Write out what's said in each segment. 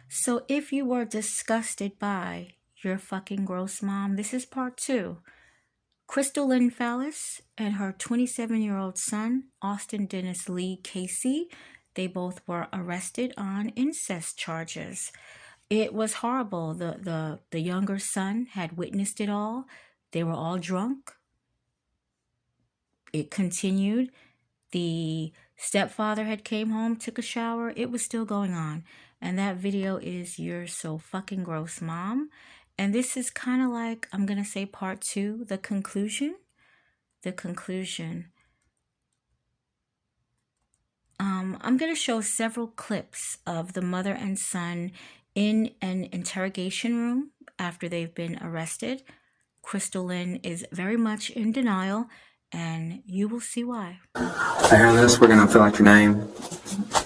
So if you were disgusted by your fucking gross mom, this is part two. Crystal Lynn Fallis and her 27-year-old son, Austin Dennis Lee Casey, they both were arrested on incest charges. It was horrible. The younger son had witnessed it all. They were all drunk. It continued. The stepfather had came home, took a shower. It was still going on. And that video is You're So Fucking Gross, Mom. And this is kind of like, I'm going to say part two, the conclusion. The conclusion. I'm going to show several clips of the mother and son in an interrogation room after they've been arrested. Crystal Lynn is very much in denial, and you will see why. After this, we're going to fill out your name,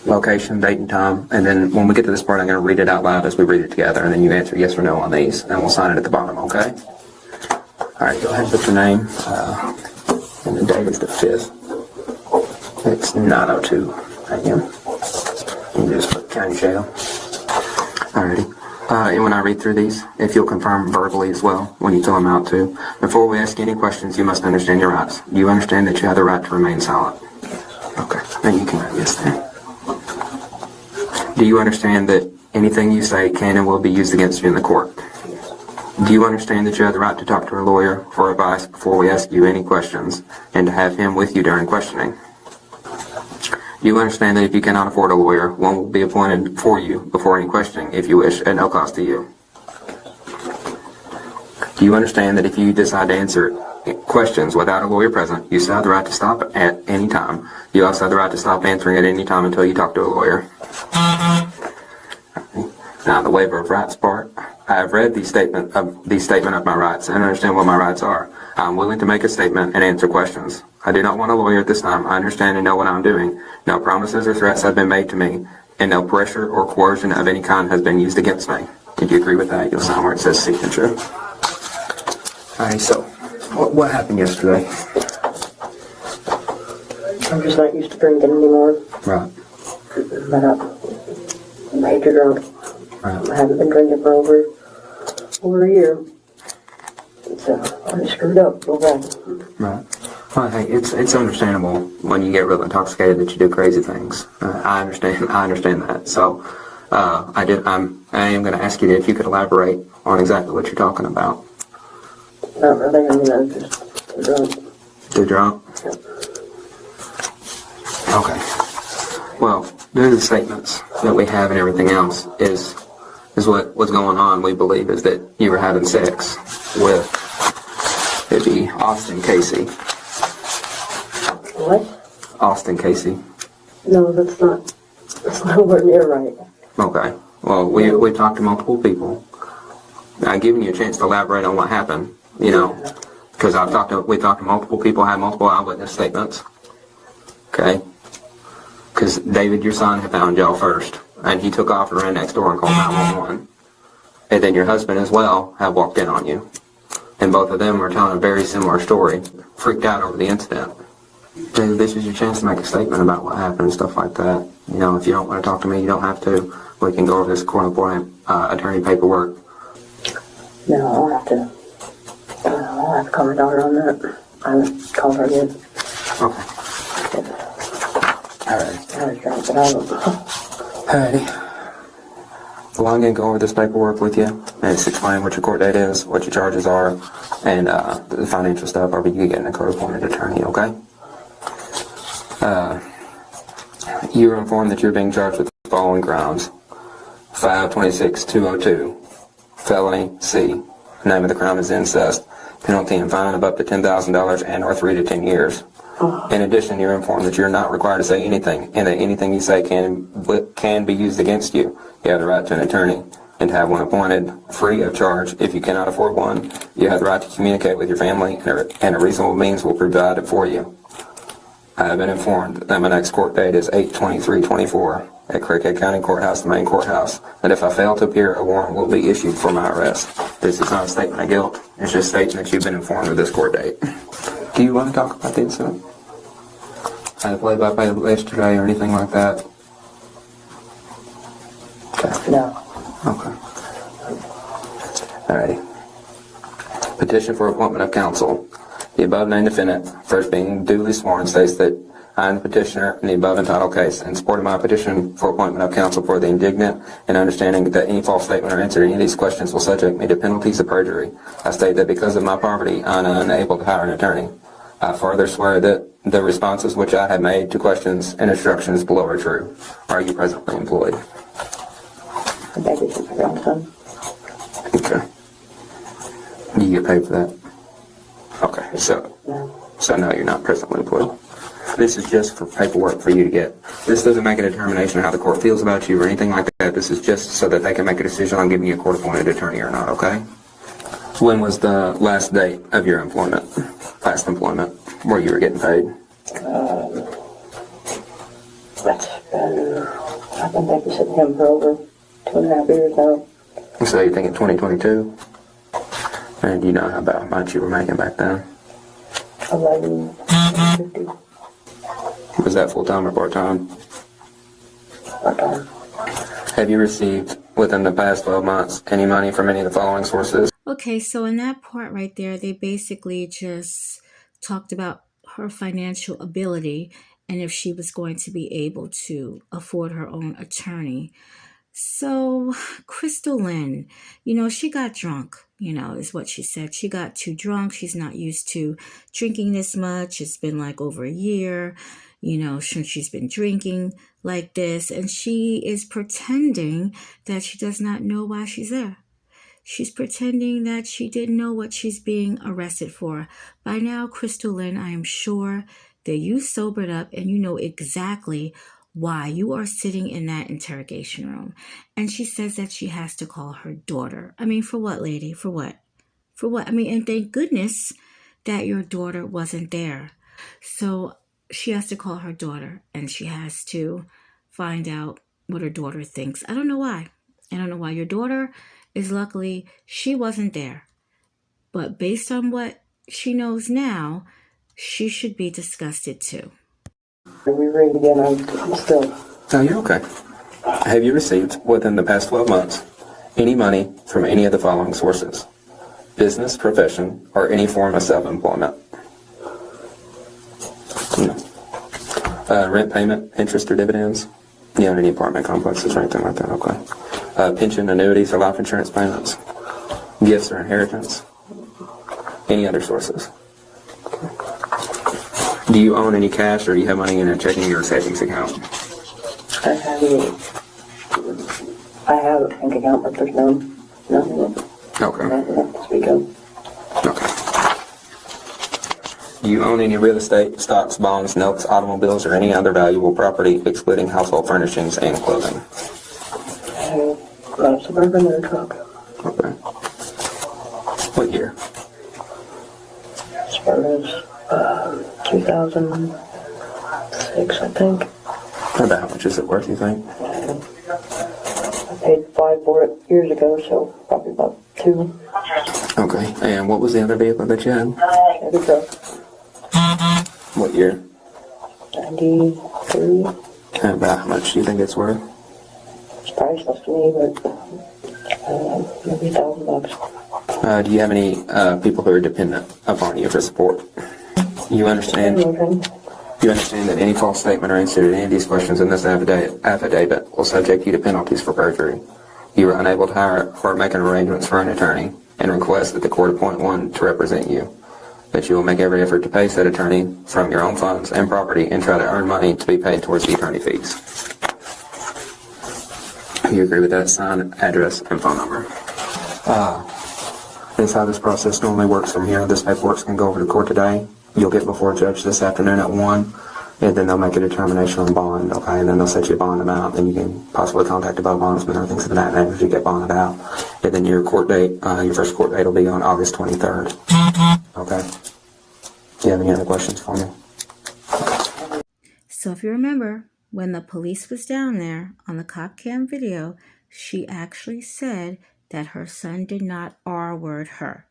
location, date, and time, and then when we get to this part, I'm going to read it out loud as we read it together, and then you answer yes or no on these, and we'll sign it at the bottom, okay? Alright, go ahead and put your name, and the date is the 5th. It's 9:02 a.m. You just put county jail. Alrighty. And when I read through these, if you'll confirm verbally as well when you fill them out too. Before we ask any questions, you must understand your rights. Do you understand that you have the right to remain silent? Okay. Then you can write yes there. Do you understand that anything you say can and will be used against you in the court? Do you understand that you have the right to talk to a lawyer for advice before we ask you any questions and to have him with you during questioning? Do you understand that if you cannot afford a lawyer, one will be appointed for you before any questioning, if you wish, at no cost to you? Do you understand that if you decide to answer questions without a lawyer present, you still have the right to stop at any time? You also have the right to stop answering at any time until you talk to a lawyer. Now, the waiver of rights part. I have read the statement of my rights and understand what my rights are. I am willing to make a statement and answer questions. I do not want a lawyer at this time. I understand and know what I am doing. No promises or threats have been made to me, and no pressure or coercion of any kind has been used against me. If you agree with that, you'll sign where it says signature. Alright, so, what happened yesterday? I'm just not used to drinking anymore. Right. But I'm major drunk. Right. I haven't been drinking for over a year. So I screwed up real bad. Right. Well, hey, it's understandable when you get real intoxicated that you do crazy things. I understand that. So, I am going to ask you if you could elaborate on exactly what you're talking about. Not really. I mean, I'm just too drunk. Too drunk? Yeah. Okay. Well, due to the statements that we have and everything else is what's going on. We believe is that you were having sex with it'd be Austin Casey. What? Austin Casey. No, that's nowhere near right. Okay. Well, we talked to multiple people. I've given you a chance to elaborate on what happened. You know, because we talked to multiple people, had multiple eyewitness statements. Okay. Because David, your son, had found y'all first, and he took off and ran next door and called 911. And then your husband as well had walked in on you. And both of them were telling a very similar story, freaked out over the incident. David, this is your chance to make a statement about what happened and stuff like that. You know, if you don't want to talk to me, you don't have to. We can go over this quote-unquote attorney paperwork. No, I'll have to call my daughter on that. I haven't called her yet. Okay. Alright. I was drunk, but I don't know. Alrighty. Well, I'm going to go over this paperwork with you and just explain what your court date is, what your charges are, and the financial stuff, or you can get in a court-appointed attorney, okay? You were informed that you're being charged with the following crimes. 526-202, felony C. The name of the crime is incest. Penalty and fine of up to $10,000 and or 3 to 10 years. In addition, you're informed that you're not required to say anything, and that anything you say can be used against you. You have the right to an attorney, and to have one appointed free of charge. If you cannot afford one, you have the right to communicate with your family, and a reasonable means will provide it for you. I have been informed that my next court date is 8/23/24 at Cricket County Courthouse, the main courthouse, that if I fail to appear, a warrant will be issued for my arrest. This is not a statement of guilt. It's just stating that you've been informed of this court date. Do you want to talk about the incident? I had play-by-play yesterday or anything like that? Okay. No. Okay. Alrighty. Petition for appointment of counsel. The above named defendant, first being duly sworn, states that I am the petitioner in the above entitled case, in support of my petition for appointment of counsel for the indignant and understanding that any false statement or answer to any of these questions will subject me to penalties of perjury. I state that because of my poverty, I am unable to hire an attorney. I further swear that the responses which I have made to questions and instructions below are true. Are you presently employed? I babysit my grandson. Okay. Do you get paid for that? Okay, so no, you're not presently employed. This is just for paperwork for you to get. This doesn't make a determination of how the court feels about you or anything like that. This is just so that they can make a decision on giving you a court-appointed attorney or not, okay? When was the last date of your employment, last employment, where you were getting paid? I've been babysitting him for over 2.5 years now. So you're thinking 2022? And do you know about how much you were making back then? 11.50 Was that full-time or part-time? part-time. Have you received, within the past 12 months, any money from any of the following sources? Okay, so in that part right there, they basically just talked about her financial ability and if she was going to be able to afford her own attorney. So, Crystal Lynn, she got drunk, is what she said. She got too drunk. She's not used to drinking this much. It's been like over a year, since she's been drinking like this. And she is pretending that she does not know why she's there. She's pretending that she didn't know what she's being arrested for. By now, Crystal Lynn, I am sure that you sobered up and you know exactly why you are sitting in that interrogation room. And she says that she has to call her daughter. I mean, for what, lady? For what? For what? I mean, and thank goodness that your daughter wasn't there. So she has to call her daughter and she has to find out what her daughter thinks. I don't know why. I don't know why. Your daughter is luckily, she wasn't there. But based on what she knows now, she should be disgusted too. We read again, I'm still. Oh, you're okay. Have you received, within the past 12 months, any money from any of the following sources? Business, profession, or any form of self-employment? No. Rent payment, interest, or dividends? You own any apartment complexes or anything like that? Okay. Pension, annuities, or life insurance payments? Gifts or inheritance? Any other sources? Do you own any cash or do you have money in a checking or savings account? I have a bank account, but there's nothing in it. Okay. Nothing to speak of. Okay. Do you own any real estate, stocks, bonds, notes, automobiles, or any other valuable property, excluding household furnishings and clothing? I have a Suburban and a truck. Okay. What year? Suburban's 2006, I think. About how much is it worth, you think? I paid $5 for it years ago, so probably about $2. Okay. And what was the other vehicle that you had? Chevy truck. What year? 93. And about how much do you think it's worth? It's priceless to me, but maybe $1,000. Do you have any people who are dependent upon you for support? You understand? You understand that any false statement or answer to any of these questions in this affidavit will subject you to penalties for perjury. You are unable to hire or make arrangements for an attorney and request that the court appoint one to represent you. That you will make every effort to pay said attorney from your own funds and property and try to earn money to be paid towards the attorney fees. You agree with that? Sign, address, and phone number. This is how this process normally works from here. This paperwork's going to go over to court today. You'll get before a judge this afternoon at 1, and then they'll make a determination on bond, okay? And then they'll set you a bond amount, then you can possibly contact a bail bondsman or things of that nature if you get bonded out. And then your court date, your first court date will be on August 23rd. Okay? Do you have any other questions for me? So if you remember, when the police was down there on the cop cam video, she actually said that her son did not R-word her.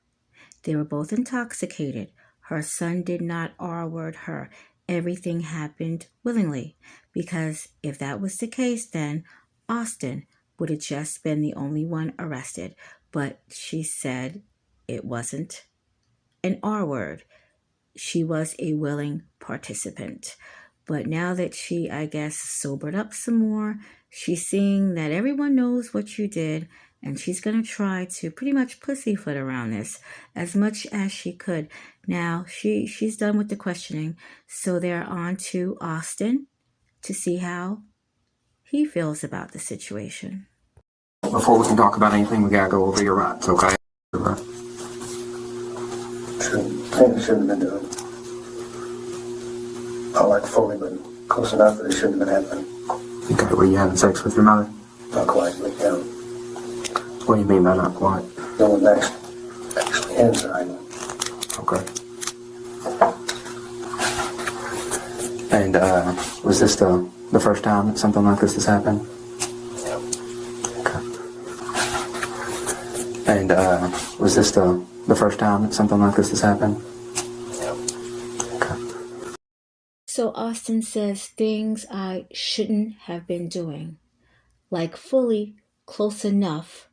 They were both intoxicated. Her son did not R-word her. Everything happened willingly. Because if that was the case, then Austin would have just been the only one arrested. But she said it wasn't an R word. She was a willing participant. But now that she, I guess, sobered up some more, she's seeing that everyone knows what you did, and she's going to try to pretty much pussyfoot around this as much as she could. Now, she's done with the questioning, so they're on to Austin to see how he feels about the situation. Before we can talk about anything, we gotta go over your rights, okay? Things shouldn't have been doing. Not like fully, but close enough that it shouldn't have been happening. Okay, were you having sex with your mother? Not quite, but yeah. What do you mean by not quite? Going actually inside. Okay. And, was this the first time that something like this has happened? Yeah. Okay. And, was this the first time that something like this has happened? Yeah. Okay. So Austin says things I shouldn't have been doing, like fully close enough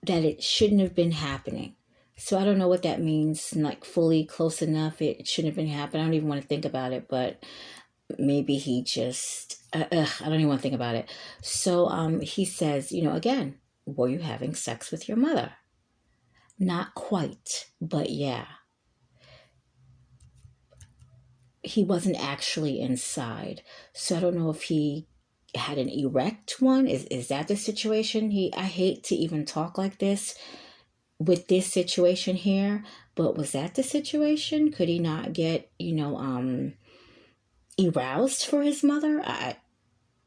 that it shouldn't have been happening. So I don't know what that means, like fully close enough, it shouldn't have been happening. I don't even want to think about it, but maybe he just, I don't even want to think about it. So he says, again, were you having sex with your mother? Not quite, but yeah. He wasn't actually inside. So I don't know if he had an erect one. Is that the situation? I hate to even talk like this with this situation here, but was that the situation? Could he not get, aroused for his mother?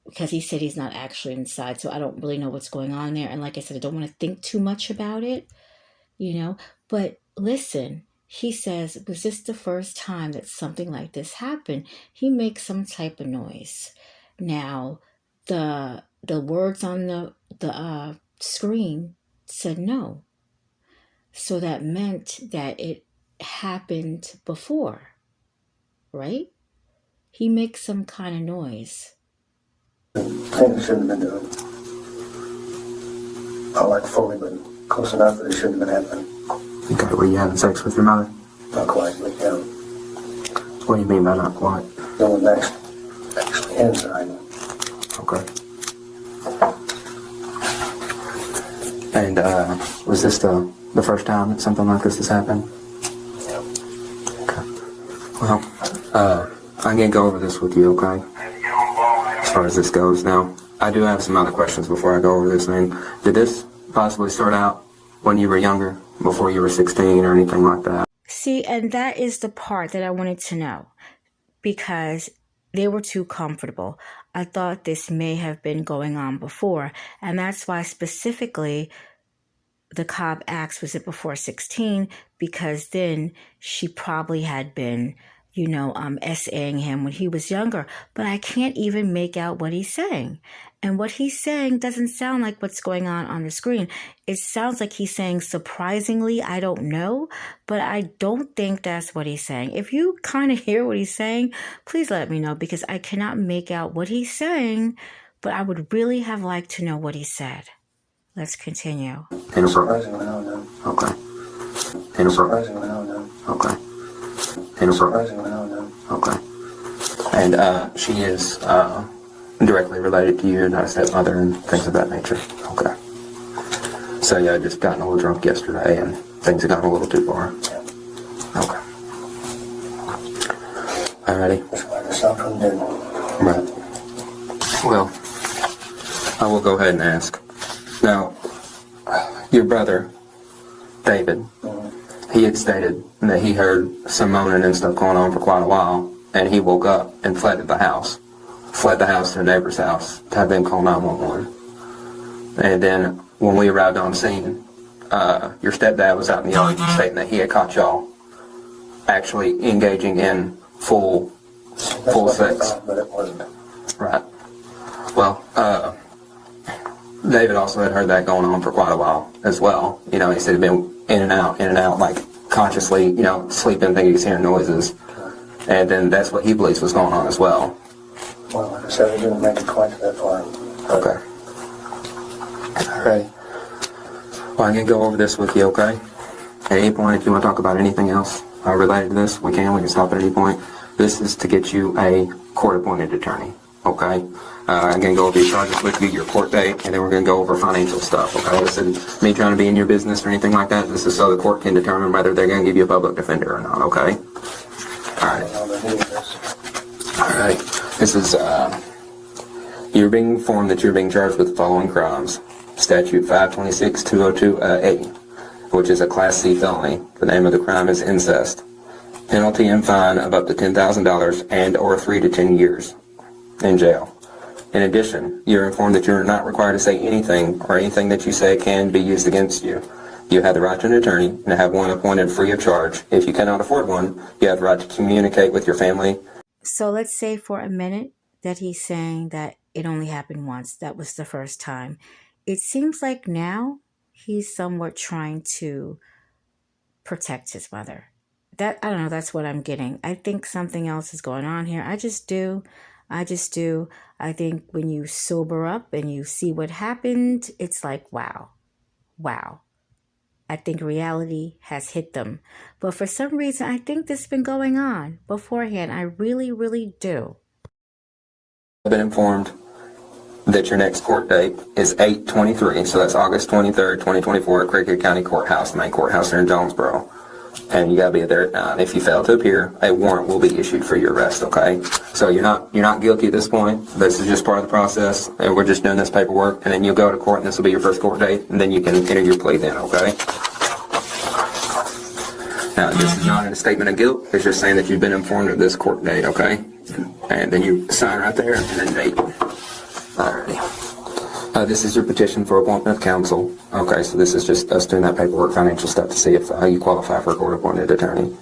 Because he said he's not actually inside, so I don't really know what's going on there. And like I said, I don't want to think too much about it, But listen, he says, was this the first time that something like this happened? He makes some type of noise. Now, the words on the screen said no. So that meant that it happened before, right? He makes some kind of noise. Things shouldn't have been doing. Not like fully, but close enough that it shouldn't have been happening. Okay, were you having sex with your mother? Not quite, but yeah. What do you mean by not quite? Going actually inside. Okay. And, was this the first time that something like this has happened? Yeah. Okay. Well, I'm gonna go over this with you, okay? As far as this goes. Now, I do have some other questions before I go over this thing. Did this possibly start out when you were younger, before you were 16 or anything like that? See, and that is the part that I wanted to know, because they were too comfortable. I thought this may have been going on before, and that's why specifically the cop asked, was it before 16? Because then she probably had been, essaying him when he was younger. But I can't even make out what he's saying. And what he's saying doesn't sound like what's going on the screen. It sounds like he's saying, surprisingly, I don't know. But I don't think that's what he's saying. If you kind of hear what he's saying, please let me know, because I cannot make out what he's saying. But I would really have liked to know what he said. Let's continue. Surprisingly, no. Okay. Surprisingly, no. Okay. Surprisingly, no. Okay. And she is directly related to you, not a stepmother and things of that nature. Okay. So yeah, I just gotten a little drunk yesterday and things have gotten a little too far. Yeah. Okay. Alrighty. That's why I stopped from doing. Right. Well, I will go ahead and ask. Now, your brother, David, he had stated that he heard some moaning and stuff going on for quite a while, and he woke up and fled the house to a neighbor's house to have them call 911. And then when we arrived on scene, your stepdad was out in the yard stating that he had caught y'all actually engaging in full sex. But it wasn't. Right. Well, David also had heard that going on for quite a while as well. He said he'd been in and out, like consciously, sleeping, thinking he's hearing noises. And then that's what he believes was going on as well. Well, like I said, I didn't make it quite to that far. Okay. Alright. Well, I'm gonna go over this with you, okay? At any point, if you want to talk about anything else related to this, we can stop at any point. This is to get you a court-appointed attorney, okay? I'm going to go over your charges with you, your court date, and then we're going to go over financial stuff, okay? This isn't me trying to be in your business or anything like that. This is so the court can determine whether they're going to give you a public defender or not, okay? Alright. Alright. This is, you're being informed that you're being charged with the following crimes. Statute 526-202A, which is a Class C felony. The name of the crime is incest. Penalty and fine of up to $10,000 and or 3 to 10 years in jail. In addition, you're informed that you're not required to say anything or anything that you say can be used against you. You have the right to an attorney and have one appointed free of charge. If you cannot afford one, you have the right to communicate with your family. So let's say for a minute that he's saying that it only happened once. That was the first time. It seems like now he's somewhat trying to protect his mother. I don't know, that's what I'm getting. I think something else is going on here. I just do. I think when you sober up and you see what happened, it's like, wow. I think reality has hit them. But for some reason, I think this has been going on beforehand. I really, really do. I've been informed that your next court date is 8/23, so that's August 23rd, 2024 at Cricket County Courthouse, the main courthouse here in Jonesboro. And you gotta be there at 9. If you fail to appear, a warrant will be issued for your arrest, okay? So you're not guilty at this point. This is just part of the process, and we're just doing this paperwork, and then you'll go to court, and this will be your first court date, and then you can enter your plea then, okay? Now, this is not a statement of guilt. It's just saying that you've been informed of this court date, okay? And then you sign right there, and then date. Alrighty. This is your petition for appointment of counsel. Okay, so this is just us doing that paperwork, financial stuff to see if you qualify for a court-appointed attorney.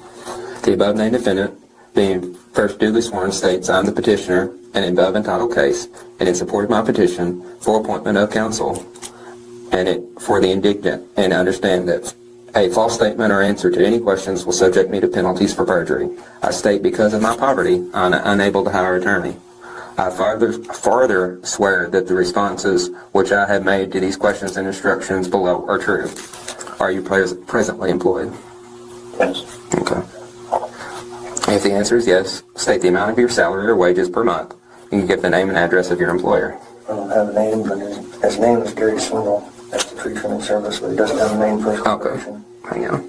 The above-named defendant, being first duly sworn, states I'm the petitioner in an above entitled case, and in support of my petition for appointment of counsel, and for the indigent, and understand that a false statement or answer to any questions will subject me to penalties for perjury. I state because of my poverty, I'm unable to hire an attorney. I further swear that the responses which I have made to these questions and instructions below are true. Are you presently employed? Yes. Okay. If the answer is yes, state the amount of your salary or wages per month. You can give the name and address of your employer. I don't have a name, but his name is Gary Swindle. That's the tree trimming service, but he doesn't have a name for his corporation. Okay. Hang on.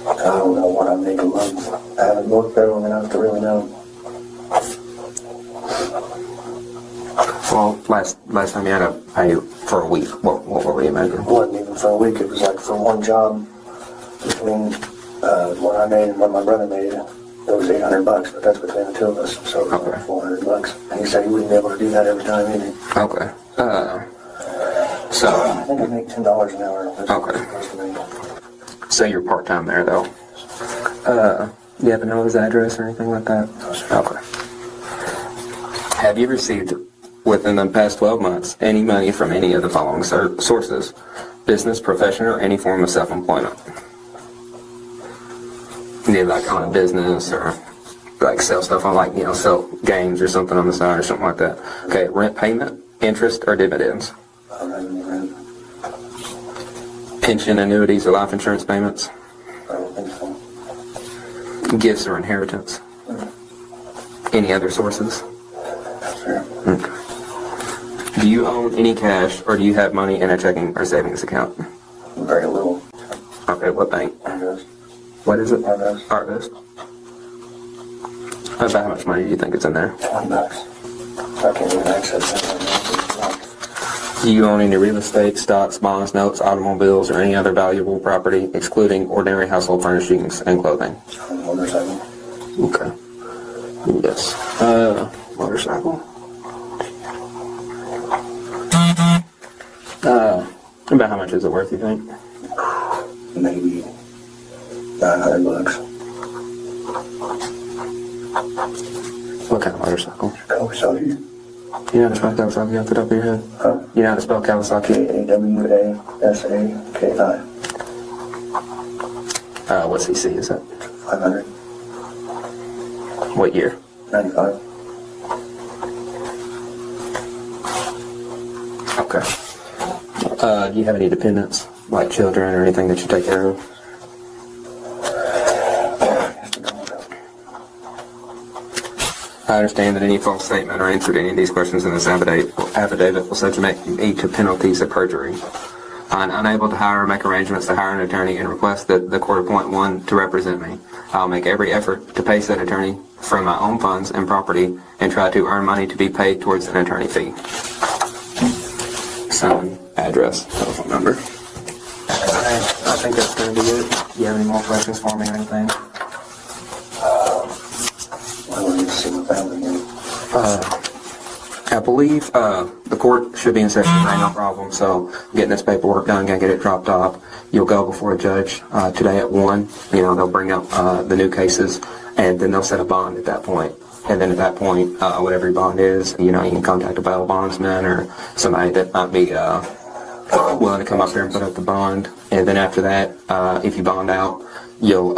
I don't know what I make a month. I haven't worked there long enough to really know. Well, last time you had to pay for a week. What were you making? It wasn't even for a week. It was like for one job. Between what I made and what my brother made, it was $800, but that's between the two of us, so it was like $400. And he said he wouldn't be able to do that every time either. Okay. So I think I make $10 an hour. That's okay. what it's supposed to make. So you're part-time there, though. You happen to know his address or anything like that? Okay. Have you received, within the past 12 months, any money from any of the following sources? Business, profession, or any form of self-employment? You like on a business or like sell stuff on sell games or something on the side or something like that. Okay, rent payment, interest, or dividends? I don't have any rent. Pension, annuities, or life insurance payments? I don't think so. Gifts or inheritance? Any other sources? Sure. Okay. Do you own any cash or do you have money in a checking or savings account? Very little. Okay, what bank? Harvest. What is it? Harvest. Harvest. About how much money do you think is in there? $20. I can't even access that right now. Do you own any real estate, stocks, bonds, notes, automobiles, or any other valuable property, excluding ordinary household furnishings and clothing? Motorcycle. Okay. Yes. Motorcycle. About how much is it worth, you think? Maybe $900. What kind of motorcycle? Kawasaki. You know how to spell Kawasaki off the top of your head? Huh? You know how to spell Kawasaki? Kawasaki. What cc is that? 500. What year? 95. Okay. Do you have any dependents, like children or anything that you take care of? I understand that any false statement or answer to any of these questions in this affidavit will subject me to penalties of perjury. I'm unable to hire or make arrangements to hire an attorney and request that the court appoint one to represent me. I'll make every effort to pay said attorney from my own funds and property and try to earn money to be paid towards an attorney fee. Sign, address, telephone number. I think that's going to be it. Do you have any more questions for me or anything? I want to see my family again. I believe the court should be in session today, no problem. So getting this paperwork done, gonna get it dropped off. You'll go before a judge today at 1. You know, they'll bring up the new cases, and then they'll set a bond at that point. And then at that point, whatever your bond is, you know, you can contact a bail bondsman or somebody that might be willing to come up there and put up the bond. And then after that, if you bond out, you'll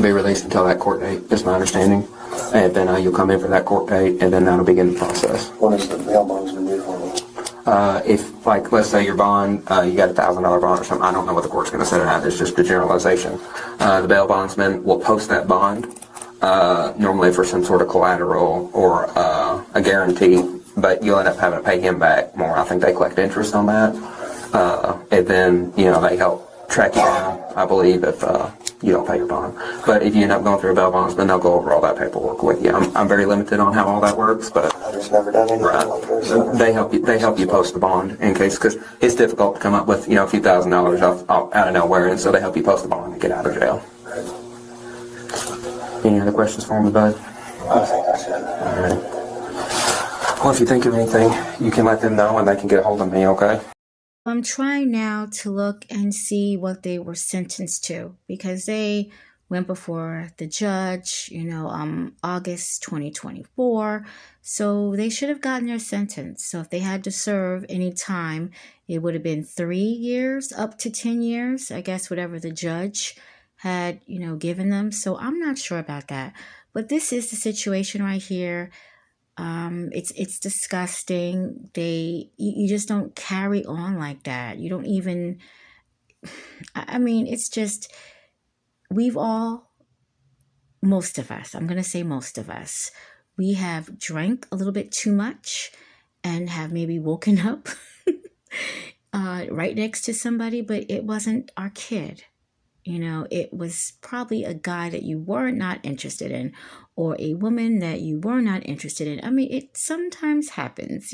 be released until that court date, is my understanding. And then you'll come in for that court date, and then that'll begin the process. What is the bail bondsman do for me? If, like, let's say your bond, you got a $1,000 bond or something, I don't know what the court's going to set it at. It's just a generalization. The bail bondsman will post that bond, normally for some sort of collateral or a guarantee, but you'll end up having to pay him back more. I think they collect interest on that. And then, you know, they help track you down, I believe, if you don't pay your bond. But if you end up going through a bail bondsman, they'll go over all that paperwork with you. I'm very limited on how all that works, but I've just never done anything like this. they help you post the bond in case, because it's difficult to come up with, you know, a few $1,000s out of nowhere, and so they help you post the bond and get out of jail. Any other questions for me, bud? I think that's it. All right. Well, if you think of anything, you can let them know, and they can get a hold of me, okay? I'm trying now to look and see what they were sentenced to, because they went before the judge, August 2024. So they should have gotten their sentence. So if they had to serve any time, it would have been 3 years up to 10 years, I guess, whatever the judge had, given them. So I'm not sure about that. But this is the situation right here. It's disgusting. You just don't carry on like that. You don't even, it's just, most of us, I'm going to say most of us, we have drank a little bit too much and have maybe woken up right next to somebody, but it wasn't our kid. It was probably a guy that you were not interested in, or a woman that you were not interested in. It sometimes happens,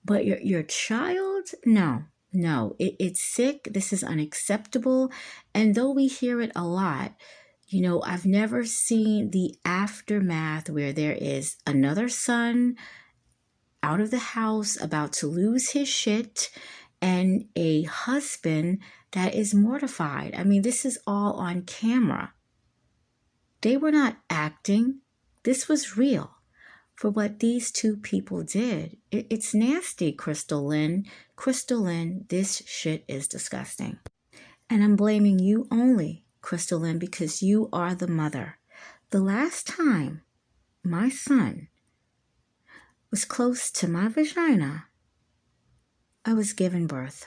but your child, no, it's sick. This is unacceptable. And though we hear it a lot, I've never seen the aftermath where there is another son out of the house about to lose his shit and a husband that is mortified. This is all on camera. They were not acting. This was real for what these two people did. It's nasty, Crystal Lynn. Crystal Lynn, this shit is disgusting. And I'm blaming you only, Crystal Lynn, because you are the mother. The last time my son was close to my vagina, I was giving birth.